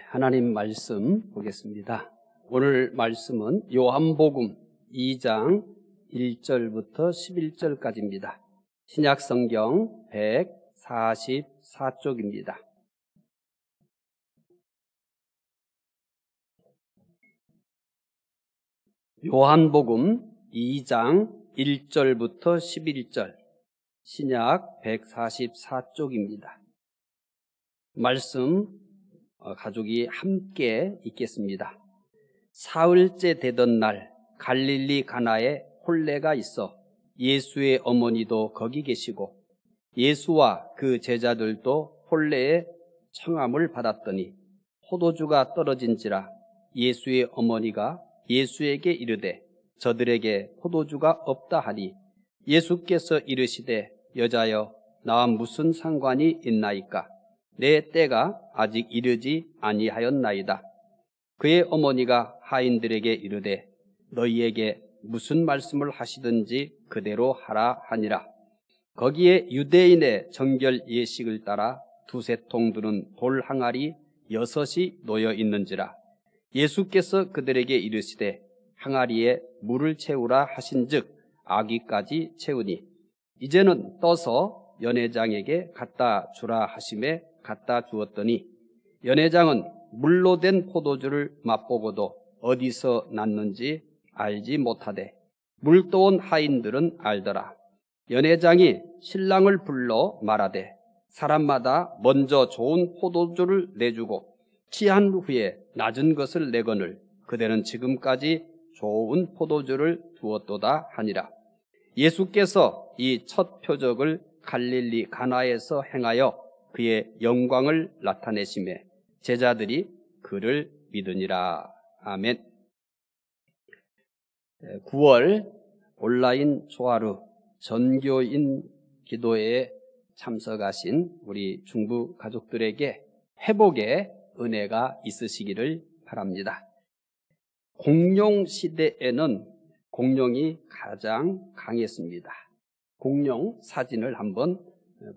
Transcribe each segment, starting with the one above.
하나님 말씀 보겠습니다. 오늘 말씀은 요한복음 2장 1절부터 11절까지입니다. 신약성경 144쪽입니다. 요한복음 2장 1절부터 11절, 신약 144쪽입니다. 말씀 가족이 함께 읽겠습니다. 사흘째 되던 날 갈릴리 가나에 혼례가 있어 예수의 어머니도 거기 계시고 예수와 그 제자들도 혼례의 청함을 받았더니 포도주가 떨어진지라 예수의 어머니가 예수에게 이르되 저들에게 포도주가 없다 하니 예수께서 이르시되 여자여 나와 무슨 상관이 있나이까? 내 때가 아직 이르지 아니하였나이다. 그의 어머니가 하인들에게 이르되 너희에게 무슨 말씀을 하시든지 그대로 하라 하니라. 거기에 유대인의 정결 예식을 따라 두세 통 두른 돌 항아리 6이 놓여 있는지라. 예수께서 그들에게 이르시되 항아리에 물을 채우라 하신즉 아귀까지 채우니 이제는 떠서 연회장에게 갖다 주라 하심에 갖다 주었더니 연회장은 물로 된 포도주를 맛보고도 어디서 났는지 알지 못하되 물 떠온 하인들은 알더라. 연회장이 신랑을 불러 말하되 사람마다 먼저 좋은 포도주를 내주고 취한 후에 낮은 것을 내거늘 그대는 지금까지 좋은 포도주를 두었도다 하니라. 예수께서 이 첫 표적을 갈릴리 가나에서 행하여 그의 영광을 나타내심에 제자들이 그를 믿으니라. 아멘. 9월 온라인 초하루 전교인 기도회에 참석하신 우리 중부 가족들에게 회복의 은혜가 있으시기를 바랍니다. 공룡 시대에는 공룡이 가장 강했습니다. 공룡 사진을 한번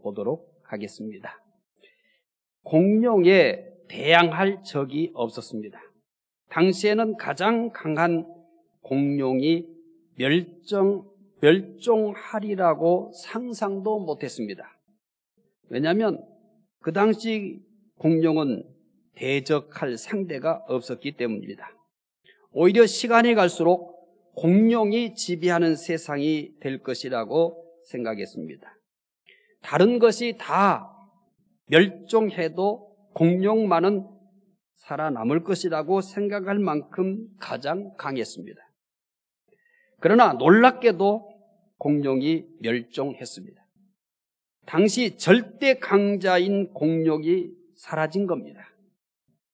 보도록 하겠습니다. 공룡에 대항할 적이 없었습니다. 당시에는 가장 강한 공룡이 멸종하리라고 상상도 못했습니다. 왜냐하면 그 당시 공룡은 대적할 상대가 없었기 때문입니다. 오히려 시간이 갈수록 공룡이 지배하는 세상이 될 것이라고 생각했습니다. 다른 것이 다 멸종해도 공룡만은 살아남을 것이라고 생각할 만큼 가장 강했습니다. 그러나 놀랍게도 공룡이 멸종했습니다. 당시 절대 강자인 공룡이 사라진 겁니다.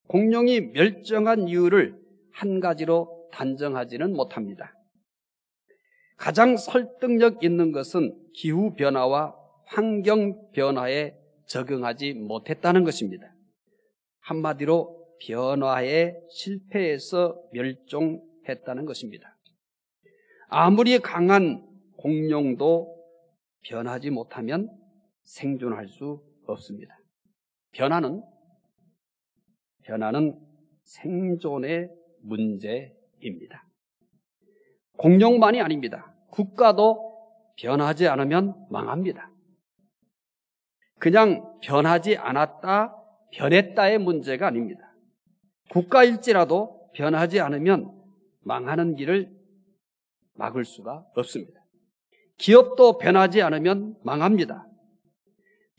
공룡이 멸종한 이유를 한 가지로 단정하지는 못합니다. 가장 설득력 있는 것은 기후변화와 환경변화에 적응하지 못했다는 것입니다. 한마디로 변화에 실패해서 멸종했다는 것입니다. 아무리 강한 공룡도 변하지 못하면 생존할 수 없습니다. 변화는 생존의 문제입니다. 공룡만이 아닙니다. 국가도 변하지 않으면 망합니다. 그냥 변하지 않았다, 변했다의 문제가 아닙니다. 국가일지라도 변하지 않으면 망하는 길을 막을 수가 없습니다. 기업도 변하지 않으면 망합니다.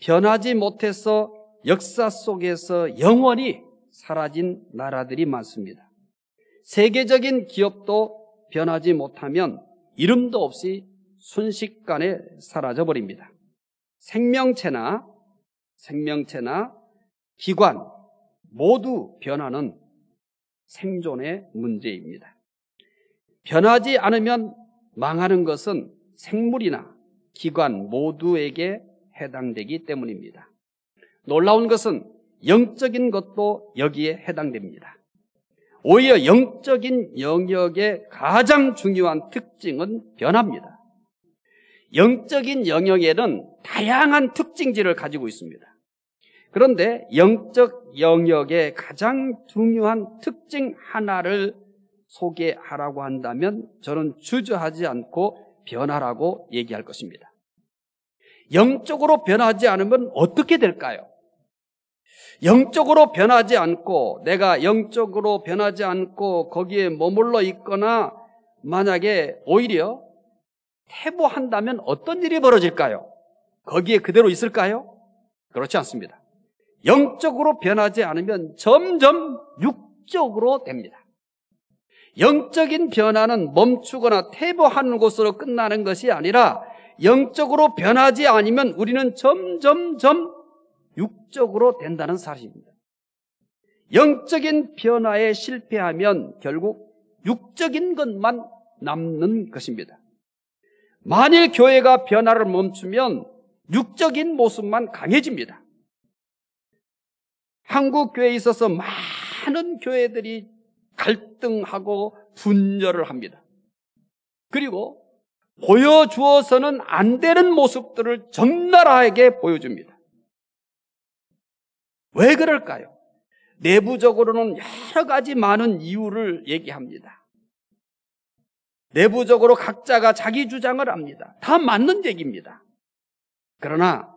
변하지 못해서 역사 속에서 영원히 사라진 나라들이 많습니다. 세계적인 기업도 변하지 못하면 이름도 없이 순식간에 사라져버립니다. 생명체나 기관 모두 변화는 생존의 문제입니다. 변하지 않으면 망하는 것은 생물이나 기관 모두에게 해당되기 때문입니다. 놀라운 것은 영적인 것도 여기에 해당됩니다. 오히려 영적인 영역의 가장 중요한 특징은 변화입니다. 영적인 영역에는 다양한 특징들을 가지고 있습니다. 그런데 영적 영역의 가장 중요한 특징 하나를 소개하라고 한다면 저는 주저하지 않고 변화라고 얘기할 것입니다. 영적으로 변하지 않으면 어떻게 될까요? 영적으로 변하지 않고 내가 영적으로 변하지 않고 거기에 머물러 있거나 만약에 오히려 퇴보한다면 어떤 일이 벌어질까요? 거기에 그대로 있을까요? 그렇지 않습니다. 영적으로 변하지 않으면 점점 육적으로 됩니다. 영적인 변화는 멈추거나 퇴보하는 것으로 끝나는 것이 아니라 영적으로 변하지 않으면 우리는 점점점 육적으로 된다는 사실입니다. 영적인 변화에 실패하면 결국 육적인 것만 남는 것입니다. 만일 교회가 변화를 멈추면 육적인 모습만 강해집니다. 한국 교회에 있어서 많은 교회들이 갈등하고 분열을 합니다. 그리고 보여주어서는 안 되는 모습들을 적나라하게 보여줍니다. 왜 그럴까요? 내부적으로는 여러 가지 많은 이유를 얘기합니다. 내부적으로 각자가 자기 주장을 합니다. 다 맞는 얘기입니다. 그러나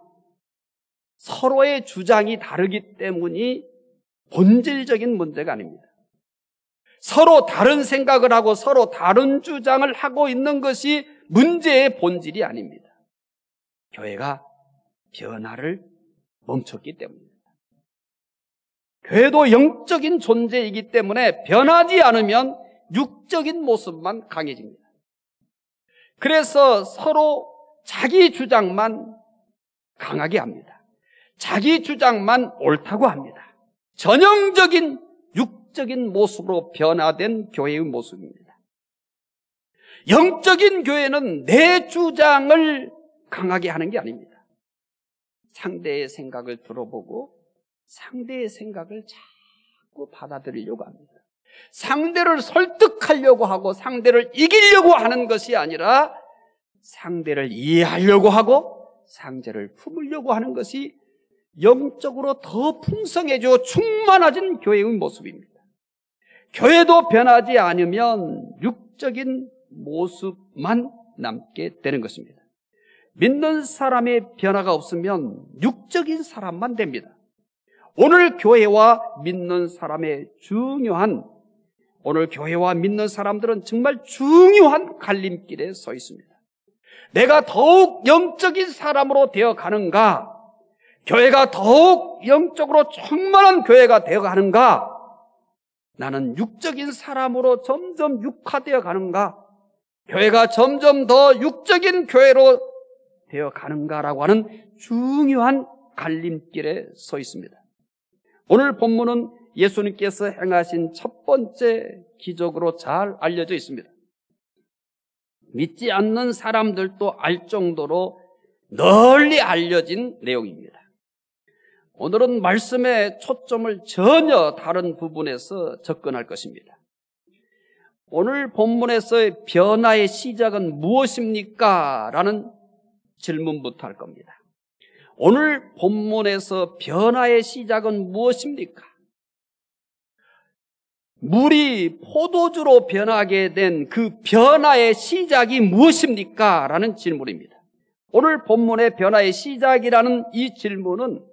서로의 주장이 다르기 때문이 본질적인 문제가 아닙니다. 서로 다른 생각을 하고 서로 다른 주장을 하고 있는 것이 문제의 본질이 아닙니다. 교회가 변화를 멈췄기 때문입니다. 교회도 영적인 존재이기 때문에 변하지 않으면 육적인 모습만 강해집니다. 그래서 서로 자기 주장만 강하게 합니다. 자기 주장만 옳다고 합니다. 전형적인 육적인 모습으로 변화된 교회의 모습입니다. 영적인 교회는 내 주장을 강하게 하는 게 아닙니다. 상대의 생각을 들어보고 상대의 생각을 자꾸 받아들이려고 합니다. 상대를 설득하려고 하고 상대를 이기려고 하는 것이 아니라 상대를 이해하려고 하고 상대를 품으려고 하는 것이 영적으로 더 풍성해지고 충만해진 교회의 모습입니다. 교회도 변하지 않으면 육적인 모습만 남게 되는 것입니다. 믿는 사람의 변화가 없으면 육적인 사람만 됩니다. 오늘 교회와 믿는 사람의 오늘 교회와 믿는 사람들은 정말 중요한 갈림길에 서 있습니다. 내가 더욱 영적인 사람으로 되어 가는가? 교회가 더욱 영적으로 충만한 교회가 되어 가는가? 나는 육적인 사람으로 점점 육화되어 가는가? 교회가 점점 더 육적인 교회로 되어 가는가라고 하는 중요한 갈림길에 서 있습니다. 오늘 본문은 예수님께서 행하신 첫 번째 기적으로 잘 알려져 있습니다. 믿지 않는 사람들도 알 정도로 널리 알려진 내용입니다. 오늘은 말씀의 초점을 전혀 다른 부분에서 접근할 것입니다. 오늘 본문에서의 변화의 시작은 무엇입니까? 라는 질문부터 할 겁니다. 오늘 본문에서 변화의 시작은 무엇입니까? 물이 포도주로 변하게 된 그 변화의 시작이 무엇입니까? 라는 질문입니다. 오늘 본문의 변화의 시작이라는 이 질문은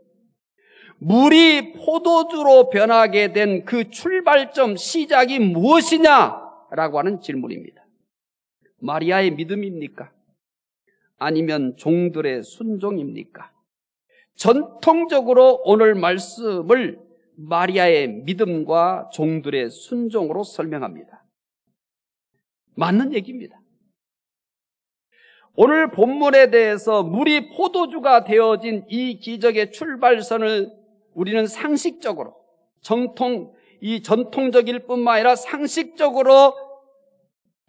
물이 포도주로 변하게 된 그 출발점, 시작이 무엇이냐라고 하는 질문입니다. 마리아의 믿음입니까? 아니면 종들의 순종입니까? 전통적으로 오늘 말씀을 마리아의 믿음과 종들의 순종으로 설명합니다. 맞는 얘기입니다. 오늘 본문에 대해서 물이 포도주가 되어진 이 기적의 출발선을 우리는 상식적으로 전통적일 뿐만 아니라 상식적으로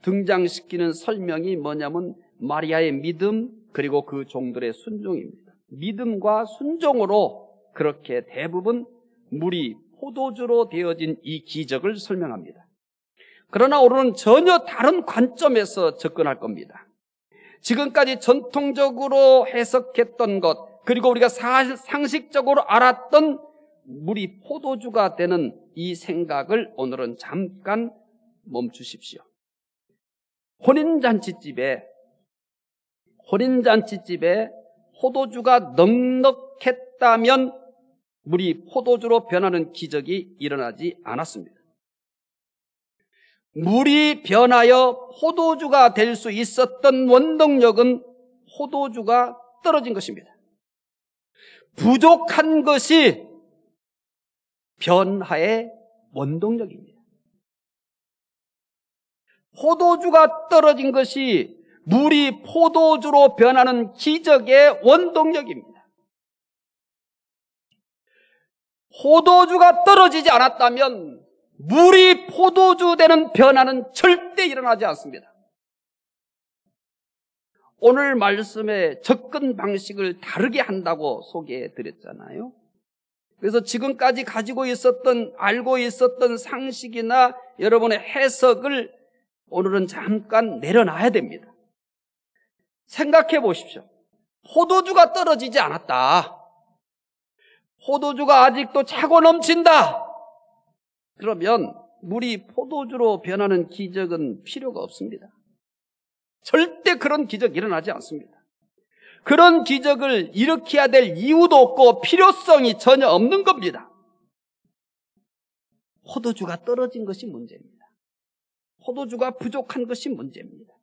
등장시키는 설명이 뭐냐면 마리아의 믿음 그리고 그 종들의 순종입니다. 믿음과 순종으로 그렇게 대부분 물이 포도주로 되어진 이 기적을 설명합니다. 그러나 오늘은 전혀 다른 관점에서 접근할 겁니다. 지금까지 전통적으로 해석했던 것, 그리고 우리가 상식적으로 알았던 물이 포도주가 되는 이 생각을 오늘은 잠깐 멈추십시오. 혼인잔치집에 포도주가 넉넉했다면 물이 포도주로 변하는 기적이 일어나지 않았습니다. 물이 변하여 포도주가 될 수 있었던 원동력은 포도주가 떨어진 것입니다. 부족한 것이 변화의 원동력입니다. 포도주가 떨어진 것이 물이 포도주로 변하는 기적의 원동력입니다. 포도주가 떨어지지 않았다면 물이 포도주 되는 변화는 절대 일어나지 않습니다. 오늘 말씀의 접근 방식을 다르게 한다고 소개해 드렸잖아요. 그래서 지금까지 알고 있었던 상식이나 여러분의 해석을 오늘은 잠깐 내려놔야 됩니다. 생각해 보십시오. 포도주가 떨어지지 않았다. 포도주가 아직도 차고 넘친다. 그러면 물이 포도주로 변하는 기적은 필요가 없습니다. 절대 그런 기적이 일어나지 않습니다. 그런 기적을 일으켜야 될 이유도 없고 필요성이 전혀 없는 겁니다. 포도주가 떨어진 것이 문제입니다. 포도주가 부족한 것이 문제입니다.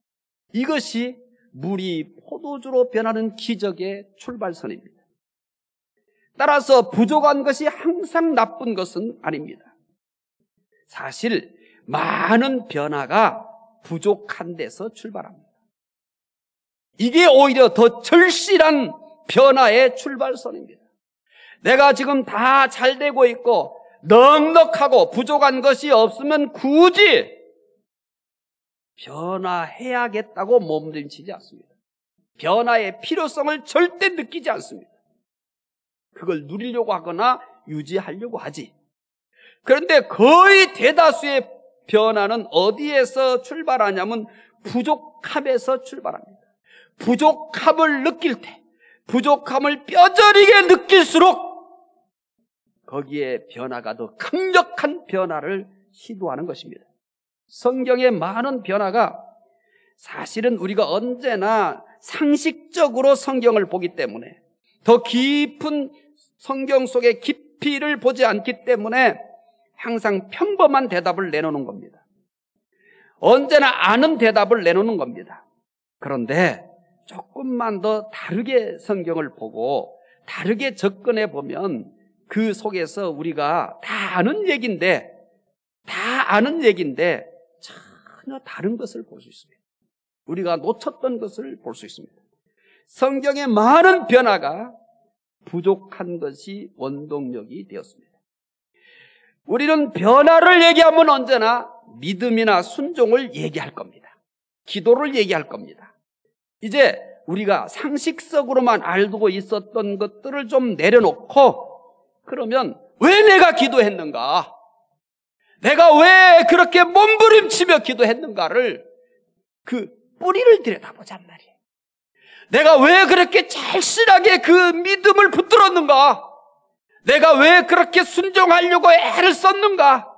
이것이 물이 포도주로 변하는 기적의 출발선입니다. 따라서 부족한 것이 항상 나쁜 것은 아닙니다. 사실 많은 변화가 부족한 데서 출발합니다. 이게 오히려 더 절실한 변화의 출발선입니다. 내가 지금 다 잘 되고 있고 넉넉하고 부족한 것이 없으면 굳이 변화해야겠다고 몸부림치지 않습니다. 변화의 필요성을 절대 느끼지 않습니다. 그걸 누리려고 하거나 유지하려고 하지. 그런데 거의 대다수의 변화는 어디에서 출발하냐면 부족함에서 출발합니다. 부족함을 느낄 때, 부족함을 뼈저리게 느낄수록 거기에 변화가 더 강력한 변화를 시도하는 것입니다. 성경의 많은 변화가 사실은 우리가 언제나 상식적으로 성경을 보기 때문에 더 깊은 성경 속의 깊이를 보지 않기 때문에 항상 평범한 대답을 내놓는 겁니다. 언제나 아는 대답을 내놓는 겁니다. 그런데 조금만 더 다르게 성경을 보고 다르게 접근해 보면 그 속에서 우리가 다 아는 얘기인데 전혀 다른 것을 볼 수 있습니다. 우리가 놓쳤던 것을 볼 수 있습니다. 성경의 많은 변화가 부족한 것이 원동력이 되었습니다. 우리는 변화를 얘기하면 언제나 믿음이나 순종을 얘기할 겁니다. 기도를 얘기할 겁니다. 이제 우리가 상식적으로만 알고 있었던 것들을 좀 내려놓고 그러면 왜 내가 기도했는가? 내가 왜 그렇게 몸부림치며 기도했는가를 그 뿌리를 들여다보잔 말이에요. 내가 왜 그렇게 절실하게 그 믿음을 붙들었는가? 내가 왜 그렇게 순종하려고 애를 썼는가?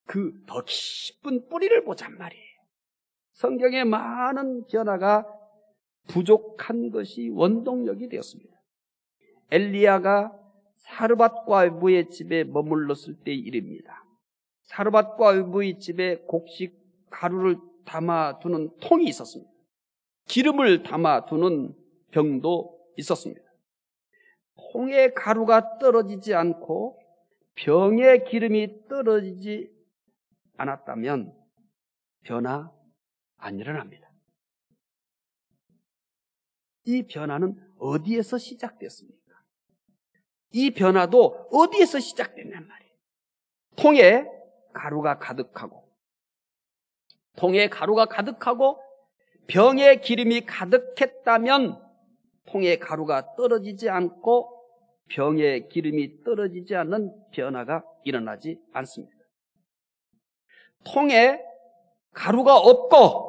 그 더 깊은 뿌리를 보잔 말이에요. 성경의 많은 변화가 부족한 것이 원동력이 되었습니다. 엘리야가 사르밧 과부의 집에 머물렀을 때의 일입니다. 사르밧 과부의 집에 곡식 가루를 담아두는 통이 있었습니다. 기름을 담아두는 병도 있었습니다. 통에 가루가 떨어지지 않고 병에 기름이 떨어지지 않았다면 변화 안 일어납니다. 이 변화는 어디에서 시작됐습니까? 이 변화도 어디에서 시작됐냔 말이에요. 통에 가루가 가득하고 병에 기름이 가득했다면 통에 가루가 떨어지지 않고 병에 기름이 떨어지지 않는 변화가 일어나지 않습니다. 통에 가루가 없고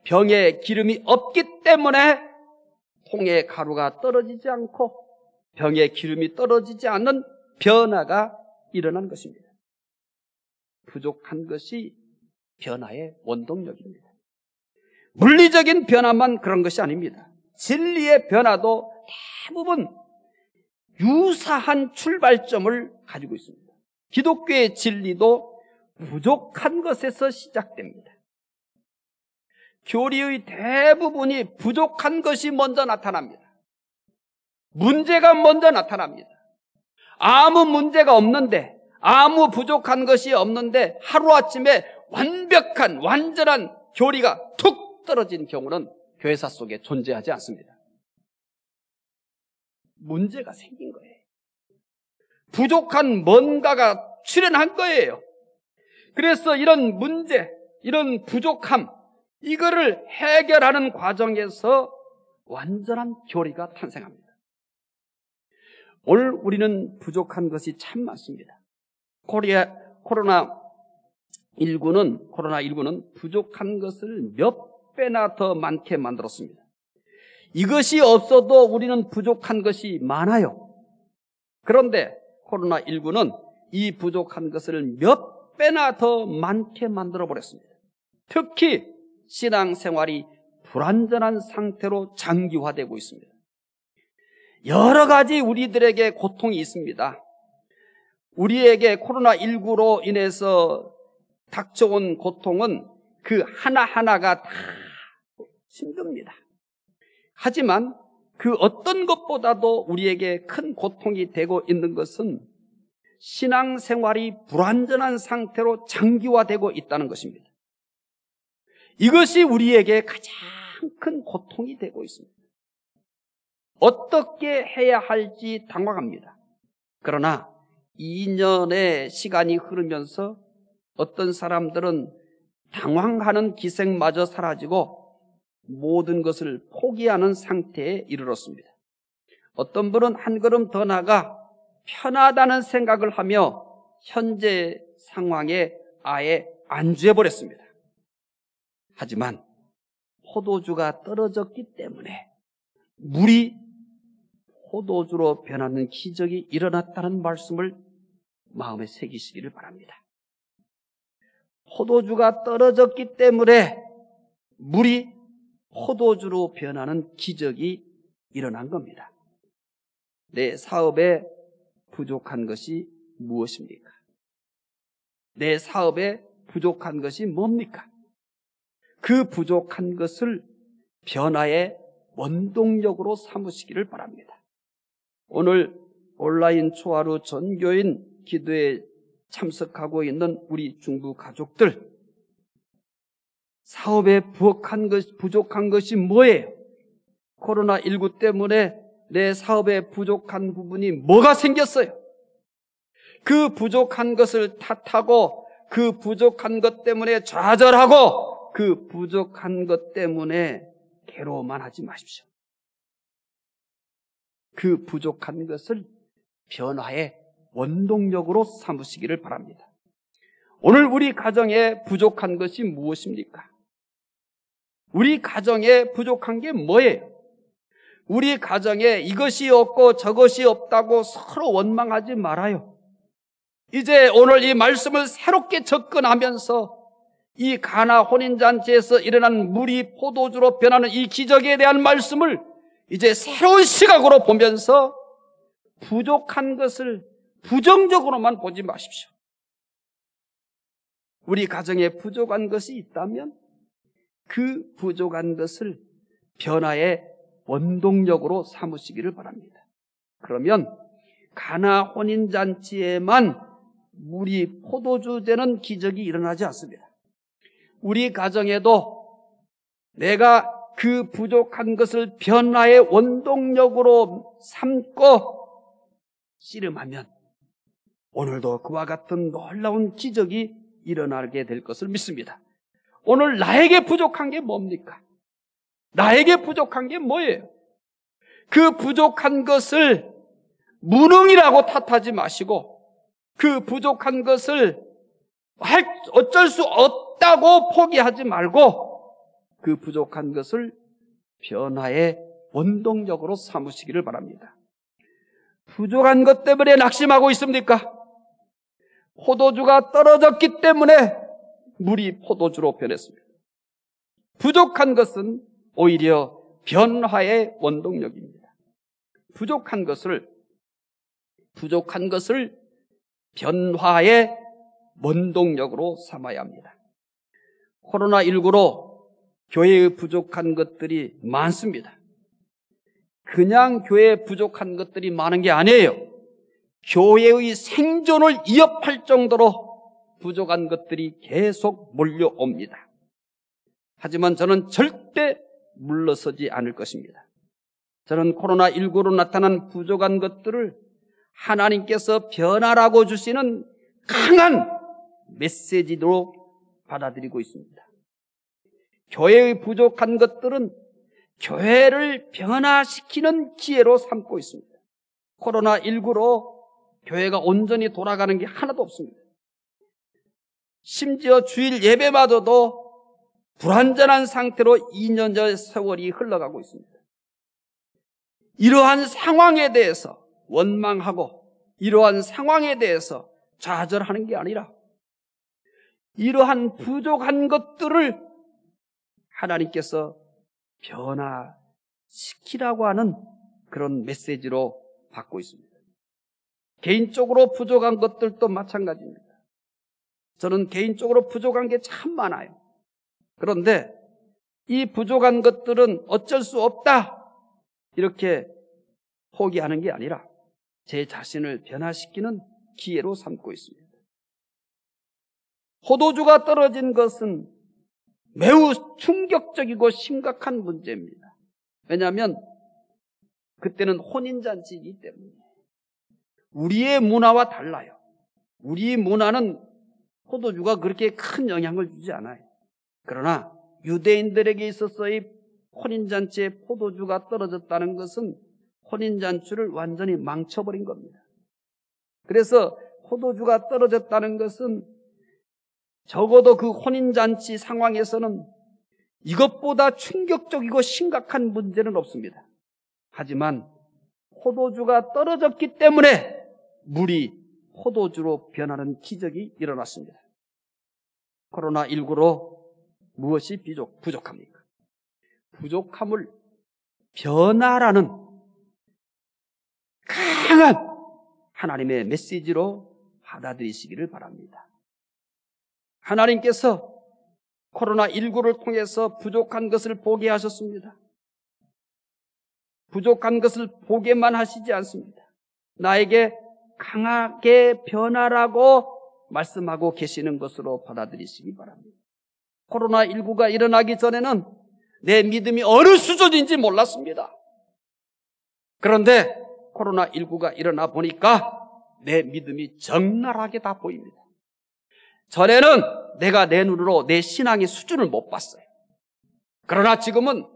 병에 기름이 없기 때문에 송의 가루가 떨어지지 않고 병의 기름이 떨어지지 않는 변화가 일어난 것입니다. 부족한 것이 변화의 원동력입니다. 물리적인 변화만 그런 것이 아닙니다. 진리의 변화도 대부분 유사한 출발점을 가지고 있습니다. 기독교의 진리도 부족한 것에서 시작됩니다. 교리의 대부분이 부족한 것이 먼저 나타납니다. 문제가 먼저 나타납니다. 아무 문제가 없는데, 아무 부족한 것이 없는데 하루아침에 완벽한 완전한 교리가 툭 떨어진 경우는 교회사 속에 존재하지 않습니다. 문제가 생긴 거예요. 부족한 뭔가가 출현한 거예요. 그래서 이런 문제, 이런 부족함, 이거를 해결하는 과정에서 완전한 교리가 탄생합니다. 오늘 우리는 부족한 것이 참 많습니다. 코로나19는 부족한 것을 몇 배나 더 많게 만들었습니다. 이것이 없어도 우리는 부족한 것이 많아요. 그런데 코로나19는 이 부족한 것을 몇 배나 더 많게 만들어버렸습니다. 특히 신앙생활이 불완전한 상태로 장기화되고 있습니다. 여러 가지 우리들에게 고통이 있습니다. 우리에게 코로나19로 인해서 닥쳐온 고통은 그 하나하나가 다 힘듭니다. 하지만 그 어떤 것보다도 우리에게 큰 고통이 되고 있는 것은 신앙생활이 불완전한 상태로 장기화되고 있다는 것입니다. 이것이 우리에게 가장 큰 고통이 되고 있습니다. 어떻게 해야 할지 당황합니다. 그러나 2년의 시간이 흐르면서 어떤 사람들은 당황하는 기색마저 사라지고 모든 것을 포기하는 상태에 이르렀습니다. 어떤 분은 한 걸음 더 나가 편하다는 생각을 하며 현재 상황에 아예 안주해버렸습니다. 하지만 포도주가 떨어졌기 때문에 물이 포도주로 변하는 기적이 일어났다는 말씀을 마음에 새기시기를 바랍니다. 포도주가 떨어졌기 때문에 물이 포도주로 변하는 기적이 일어난 겁니다. 내 사업에 부족한 것이 무엇입니까? 내 사업에 부족한 것이 뭡니까? 그 부족한 것을 변화의 원동력으로 삼으시기를 바랍니다. 오늘 온라인 초하루 전교인 기도에 참석하고 있는 우리 중부 가족들, 사업에 부족한 것이 뭐예요? 코로나19 때문에 내 사업에 부족한 부분이 뭐가 생겼어요? 그 부족한 것을 탓하고 그 부족한 것 때문에 좌절하고 그 부족한 것 때문에 괴로워만 하지 마십시오. 그 부족한 것을 변화의 원동력으로 삼으시기를 바랍니다. 오늘 우리 가정에 부족한 것이 무엇입니까? 우리 가정에 부족한 게 뭐예요? 우리 가정에 이것이 없고 저것이 없다고 서로 원망하지 말아요. 이제 오늘 이 말씀을 새롭게 접근하면서 이 가나 혼인잔치에서 일어난 물이 포도주로 변하는 이 기적에 대한 말씀을 이제 새로운 시각으로 보면서 부족한 것을 부정적으로만 보지 마십시오. 우리 가정에 부족한 것이 있다면 그 부족한 것을 변화의 원동력으로 삼으시기를 바랍니다. 그러면 가나 혼인잔치에만 물이 포도주 되는 기적이 일어나지 않습니다. 우리 가정에도 내가 그 부족한 것을 변화의 원동력으로 삼고 씨름하면 오늘도 그와 같은 놀라운 기적이 일어나게 될 것을 믿습니다. 오늘 나에게 부족한 게 뭡니까? 나에게 부족한 게 뭐예요? 그 부족한 것을 무능이라고 탓하지 마시고 그 부족한 것을 어쩔 수 없다고 포기하지 말고 그 부족한 것을 변화의 원동력으로 삼으시기를 바랍니다. 부족한 것 때문에 낙심하고 있습니까? 포도주가 떨어졌기 때문에 물이 포도주로 변했습니다. 부족한 것은 오히려 변화의 원동력입니다. 부족한 것을 변화의 원동력으로 삼아야 합니다. 코로나19로 교회의 부족한 것들이 많습니다. 그냥 교회에 부족한 것들이 많은 게 아니에요. 교회의 생존을 위협할 정도로 부족한 것들이 계속 몰려옵니다. 하지만 저는 절대 물러서지 않을 것입니다. 저는 코로나19로 나타난 부족한 것들을 하나님께서 변화라고 주시는 강한 메시지로 받아들이고 있습니다. 교회의 부족한 것들은 교회를 변화시키는 기회로 삼고 있습니다. 코로나19로 교회가 온전히 돌아가는 게 하나도 없습니다. 심지어 주일 예배마저도 불완전한 상태로 2년여의 세월이 흘러가고 있습니다. 이러한 상황에 대해서 원망하고 이러한 상황에 대해서 좌절하는 게 아니라 이러한 부족한 것들을 하나님께서 변화시키라고 하는 그런 메시지로 받고 있습니다. 개인적으로 부족한 것들도 마찬가지입니다. 저는 개인적으로 부족한 게 참 많아요. 그런데 이 부족한 것들은 어쩔 수 없다 이렇게 포기하는 게 아니라 제 자신을 변화시키는 기회로 삼고 있습니다. 포도주가 떨어진 것은 매우 충격적이고 심각한 문제입니다. 왜냐하면 그때는 혼인잔치이기 때문에 우리의 문화와 달라요. 우리 문화는 포도주가 그렇게 큰 영향을 주지 않아요. 그러나 유대인들에게 있어서의 혼인잔치에 포도주가 떨어졌다는 것은 혼인잔치를 완전히 망쳐버린 겁니다. 그래서 포도주가 떨어졌다는 것은 적어도 그 혼인잔치 상황에서는 이것보다 충격적이고 심각한 문제는 없습니다. 하지만 포도주가 떨어졌기 때문에 물이 포도주로 변하는 기적이 일어났습니다. 코로나19로 무엇이 부족합니까? 부족함을 변화라는 강한 하나님의 메시지로 받아들이시기를 바랍니다. 하나님께서 코로나19를 통해서 부족한 것을 보게 하셨습니다. 부족한 것을 보게만 하시지 않습니다. 나에게 강하게 변화라고 말씀하고 계시는 것으로 받아들이시기 바랍니다. 코로나19가 일어나기 전에는 내 믿음이 어느 수준인지 몰랐습니다. 그런데 코로나19가 일어나 보니까 내 믿음이 적나라하게 다 보입니다. 전에는 내가 내 눈으로 내 신앙의 수준을 못 봤어요. 그러나 지금은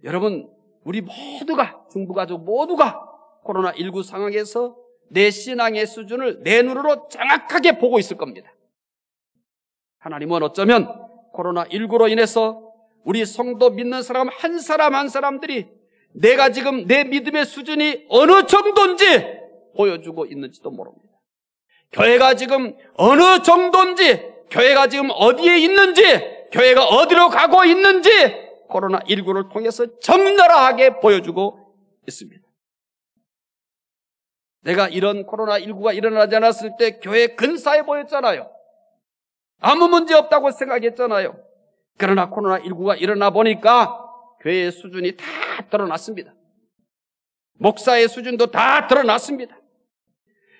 여러분 우리 모두가 중부가족 모두가 코로나19 상황에서 내 신앙의 수준을 내 눈으로 정확하게 보고 있을 겁니다. 하나님은 어쩌면 코로나19로 인해서 우리 성도 믿는 사람 한 사람들이 내가 지금 내 믿음의 수준이 어느 정도인지 보여주고 있는지도 모릅니다. 교회가 지금 어느 정도인지, 교회가 지금 어디에 있는지, 교회가 어디로 가고 있는지 코로나19를 통해서 적나라하게 보여주고 있습니다. 내가 이런 코로나19가 일어나지 않았을 때 교회 근사해 보였잖아요. 아무 문제 없다고 생각했잖아요. 그러나 코로나19가 일어나 보니까 교회의 수준이 다 드러났습니다. 목사의 수준도 다 드러났습니다.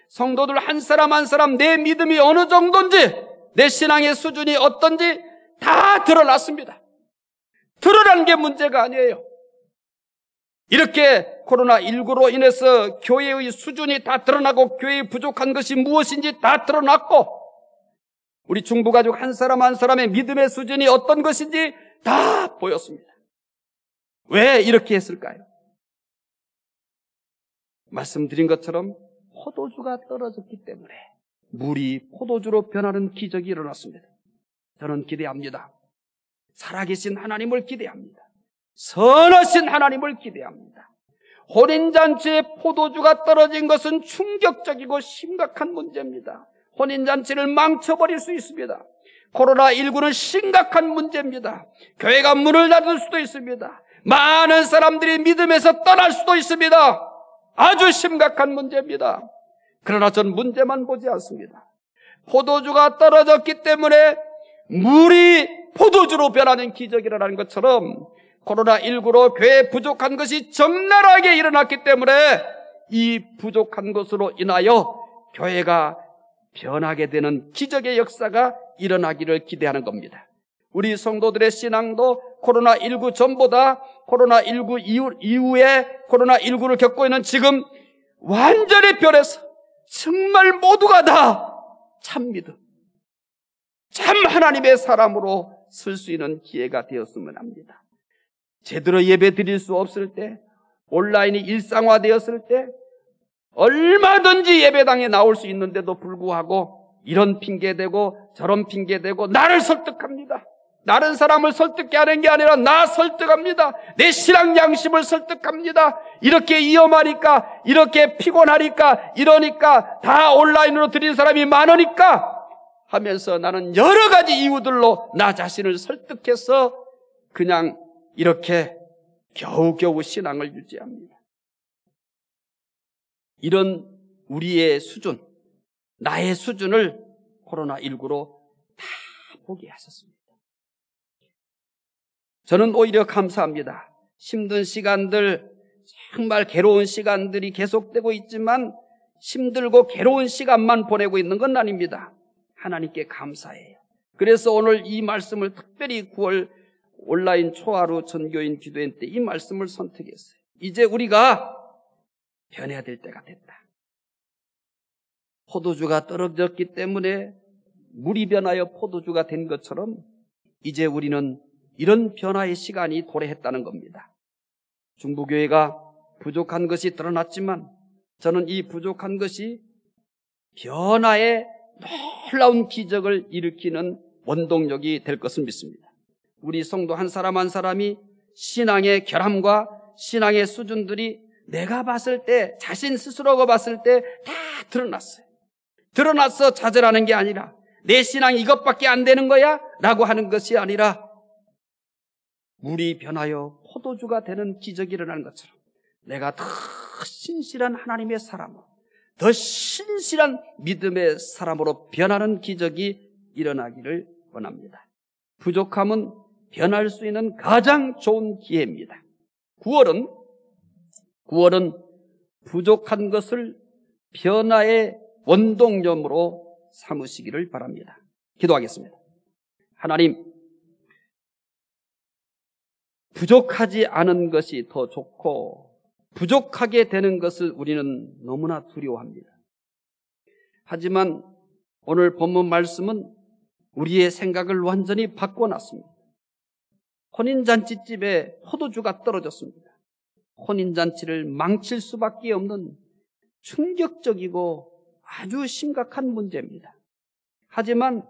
성도들 한 사람 한 사람 내 믿음이 어느 정도인지, 내 신앙의 수준이 어떤지 다 드러났습니다. 드러난 게 문제가 아니에요. 이렇게 코로나19로 인해서 교회의 수준이 다 드러나고 교회의 부족한 것이 무엇인지 다 드러났고 우리 중부가족 한 사람 한 사람의 믿음의 수준이 어떤 것인지 다 보였습니다. 왜 이렇게 했을까요? 말씀드린 것처럼 포도주가 떨어졌기 때문에 물이 포도주로 변하는 기적이 일어났습니다. 저는 기대합니다. 살아계신 하나님을 기대합니다. 선하신 하나님을 기대합니다. 혼인잔치에 포도주가 떨어진 것은 충격적이고 심각한 문제입니다. 혼인잔치를 망쳐버릴 수 있습니다. 코로나19는 심각한 문제입니다. 교회가 문을 닫을 수도 있습니다. 많은 사람들이 믿음에서 떠날 수도 있습니다. 아주 심각한 문제입니다. 그러나 전 문제만 보지 않습니다. 포도주가 떨어졌기 때문에 물이 포도주로 변하는 기적이라는 것처럼 코로나19로 교회에 부족한 것이 적나라하게 일어났기 때문에 이 부족한 것으로 인하여 교회가 변하게 되는 기적의 역사가 일어나기를 기대하는 겁니다. 우리 성도들의 신앙도 코로나19 전보다 코로나19 이후에 코로나19를 겪고 있는 지금 완전히 변해서 정말 모두가 다 참 믿음, 참 하나님의 사람으로 설 수 있는 기회가 되었으면 합니다. 제대로 예배 드릴 수 없을 때, 온라인이 일상화되었을 때 얼마든지 예배당에 나올 수 있는데도 불구하고 이런 핑계대고 저런 핑계대고 나를 설득합니다. 다른 사람을 설득게 하는 게 아니라 나 설득합니다. 내 신앙 양심을 설득합니다. 이렇게 위험하니까, 이렇게 피곤하니까, 이러니까 다 온라인으로 드린 사람이 많으니까 하면서 나는 여러 가지 이유들로 나 자신을 설득해서 그냥 이렇게 겨우겨우 신앙을 유지합니다. 이런 우리의 수준, 나의 수준을 코로나19로 다 보게 하셨습니다. 저는 오히려 감사합니다. 힘든 시간들, 정말 괴로운 시간들이 계속되고 있지만 힘들고 괴로운 시간만 보내고 있는 건 아닙니다. 하나님께 감사해요. 그래서 오늘 이 말씀을 특별히 9월 온라인 초하루 전교인 기도회 때 이 말씀을 선택했어요. 이제 우리가 변해야 될 때가 됐다. 포도주가 떨어졌기 때문에 물이 변하여 포도주가 된 것처럼 이제 우리는 이런 변화의 시간이 도래했다는 겁니다. 중부교회가 부족한 것이 드러났지만 저는 이 부족한 것이 변화의 놀라운 기적을 일으키는 원동력이 될 것을 믿습니다. 우리 성도 한 사람 한 사람이 신앙의 결함과 신앙의 수준들이 내가 봤을 때, 자신 스스로가 봤을 때 다 드러났어요. 드러나서 좌절하는 게 아니라 내 신앙이 이것밖에 안 되는 거야? 라고 하는 것이 아니라 물이 변하여 포도주가 되는 기적이 일어나는 것처럼 내가 더 신실한 하나님의 사람으로, 더 신실한 믿음의 사람으로 변하는 기적이 일어나기를 원합니다. 부족함은 변할 수 있는 가장 좋은 기회입니다. 9월은 부족한 것을 변화의 원동력으로 삼으시기를 바랍니다. 기도하겠습니다. 하나님, 부족하지 않은 것이 더 좋고 부족하게 되는 것을 우리는 너무나 두려워합니다. 하지만 오늘 본문 말씀은 우리의 생각을 완전히 바꿔놨습니다. 혼인잔치집에 포도주가 떨어졌습니다. 혼인잔치를 망칠 수밖에 없는 충격적이고 아주 심각한 문제입니다. 하지만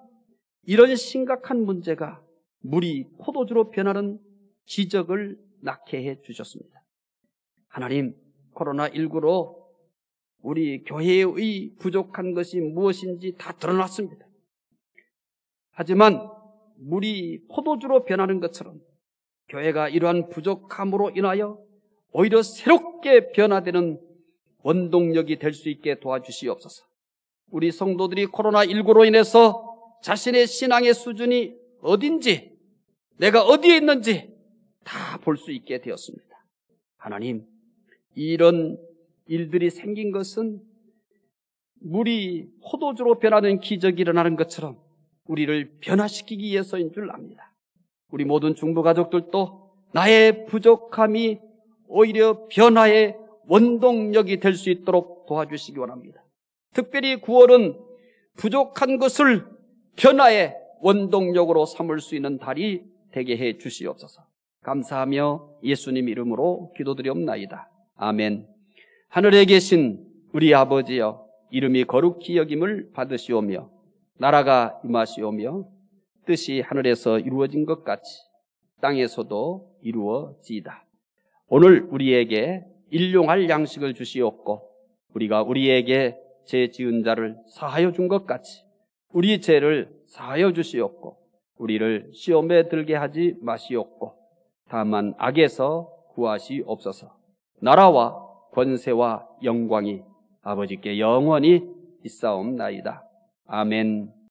이런 심각한 문제가 물이 포도주로 변하는 기적을 낳게 해 주셨습니다. 하나님, 코로나19로 우리 교회의 부족한 것이 무엇인지 다 드러났습니다. 하지만 물이 포도주로 변하는 것처럼 교회가 이러한 부족함으로 인하여 오히려 새롭게 변화되는 원동력이 될 수 있게 도와주시옵소서. 우리 성도들이 코로나19로 인해서 자신의 신앙의 수준이 어딘지, 내가 어디에 있는지 다 볼 수 있게 되었습니다. 하나님, 이런 일들이 생긴 것은 물이 포도주로 변하는 기적이 일어나는 것처럼 우리를 변화시키기 위해서인 줄 압니다. 우리 모든 중부 가족들도 나의 부족함이 오히려 변화의 원동력이 될 수 있도록 도와주시기 원합니다. 특별히 9월은 부족한 것을 변화의 원동력으로 삼을 수 있는 달이 되게 해 주시옵소서. 감사하며 예수님 이름으로 기도드리옵나이다. 아멘. 하늘에 계신 우리 아버지여, 이름이 거룩히 여김을 받으시오며 나라가 임하시오며 뜻이 하늘에서 이루어진 것 같이 땅에서도 이루어지이다. 오늘 우리에게 일용할 양식을 주시옵고 우리가 우리에게 죄 지은 자를 사하여 준 것 같이 우리 죄를 사하여 주시옵고 우리를 시험에 들게 하지 마시옵고 다만 악에서 구하시옵소서. 나라와 권세와 영광이 아버지께 영원히 있사옵나이다. 아멘.